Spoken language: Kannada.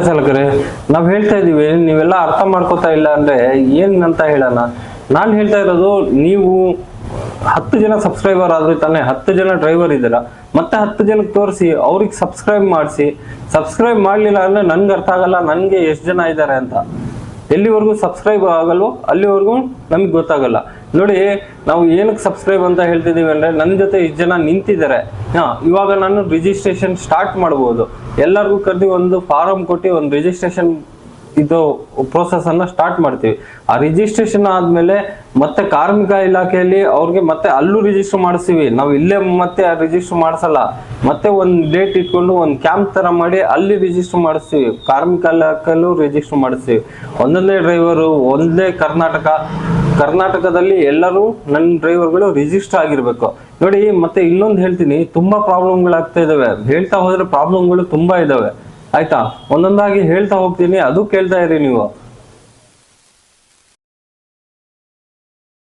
ಚಾಲಕರೇ, ನಾವ್ ಹೇಳ್ತಾ ಇದೀವಿ, ನೀವೆಲ್ಲ ಅರ್ಥ ಮಾಡ್ಕೋತಾ ಇಲ್ಲ ಅಂದ್ರೆ ಏನ್ ಅಂತ ಹೇಳೋಣ. ನಾನ್ ಹೇಳ್ತಾ ಇರೋದು, ನೀವು 10 ಜನ ಸಬ್ಸ್ಕ್ರೈಬರ್ ಆದ್ರೆ ತಾನೆ 10 ಜನ ಡ್ರೈವರ್ ಇದ್ದೀರಾ, ಮತ್ತೆ 10 ಜನಕ್ಕೆ ತೋರಿಸಿ, ಅವ್ರಿಗೆ ಸಬ್ಸ್ಕ್ರೈಬ್ ಮಾಡಿಸಿ. ಸಬ್ಸ್ಕ್ರೈಬ್ ಮಾಡ್ಲಿಲ್ಲ ಅಂದ್ರೆ ನನ್ಗೆ ಅರ್ಥ ಆಗಲ್ಲ ನನ್ಗೆ ಎಷ್ಟು ಜನ ಇದ್ದಾರೆ ಅಂತ. ಎಲ್ಲಿವರೆಗೂ ಸಬ್ಸ್ಕ್ರೈಬ್ ಆಗಲ್ವೋ ಅಲ್ಲಿವರೆಗೂ ನಮ್ಗೆ ಗೊತ್ತಾಗಲ್ಲ. ನೋಡಿ, ನಾವು ಏನಕ್ಕೆ ಸಬ್ಸ್ಕ್ರೈಬ್ ಅಂತ ಹೇಳ್ತಿದೀವಿ ಅಂದ್ರೆ, ನನ್ನ ಜೊತೆ ಇಷ್ಟು ಜನ ನಿಂತಿದ್ದಾರೆ, ಇವಾಗ ನಾನು ರಿಜಿಸ್ಟ್ರೇಷನ್ ಸ್ಟಾರ್ಟ್ ಮಾಡ್ಬೋದು. ಎಲ್ಲರಿಗೂ ಕರೆದಿ ಒಂದು ಫಾರಂ ಕೊಟ್ಟು ಒಂದು ರಿಜಿಸ್ಟ್ರೇಷನ್ ಇದು ಪ್ರೋಸೆಸ್ ಅನ್ನ ಸ್ಟಾರ್ಟ್ ಮಾಡ್ತೀವಿ. ಆ ರಿಜಿಸ್ಟ್ರೇಷನ್ ಆದ್ಮೇಲೆ ಮತ್ತೆ ಕಾರ್ಮಿಕ ಇಲಾಖೆಯಲ್ಲಿ ಅವ್ರಿಗೆ ಮತ್ತೆ ಅಲ್ಲೂ ರಿಜಿಸ್ಟರ್ ಮಾಡಿಸ್ತೀವಿ. ನಾವು ಇಲ್ಲೇ ಮತ್ತೆ ರಿಜಿಸ್ಟರ್ ಮಾಡಿಸಲ್ಲ, ಮತ್ತೆ ಒಂದು ಡೇಟ್ ಇಟ್ಕೊಂಡು ಒಂದು ಕ್ಯಾಂಪ್ ತರ ಮಾಡಿ ಅಲ್ಲಿ ರಿಜಿಸ್ಟರ್ ಮಾಡಿಸ್ತೀವಿ. ಕಾರ್ಮಿಕ ಇಲಾಖೆಯಲ್ಲೂ ರಿಜಿಸ್ಟರ್ ಮಾಡಿಸ್ತೀವಿ. ಒಂದೊಂದೇ ಡ್ರೈವರು, ಒಂದೇ ಕರ್ನಾಟಕದಲ್ಲಿ ಎಲ್ಲರೂ ನನ್ನ ಡ್ರೈವರ್ಗಳು ರಿಜಿಸ್ಟರ್ ಆಗಿರ್ಬೇಕು. ನೋಡಿ, ಮತ್ತೆ ಇನ್ನೊಂದು ಹೇಳ್ತೀನಿ, ತುಂಬಾ ಪ್ರಾಬ್ಲಮ್ಗಳಾಗ್ತಾ ಇದಾವೆ. ಹೇಳ್ತಾ ಹೋದ್ರೆ ಪ್ರಾಬ್ಲಮ್ಗಳು ತುಂಬಾ ಇದಾವೆ, ಆಯ್ತಾ? ಒಂದೊಂದಾಗಿ ಹೇಳ್ತಾ ಹೋಗ್ತೀನಿ, ಅದು ಕೇಳ್ತಾ ಇರಿ ನೀವು.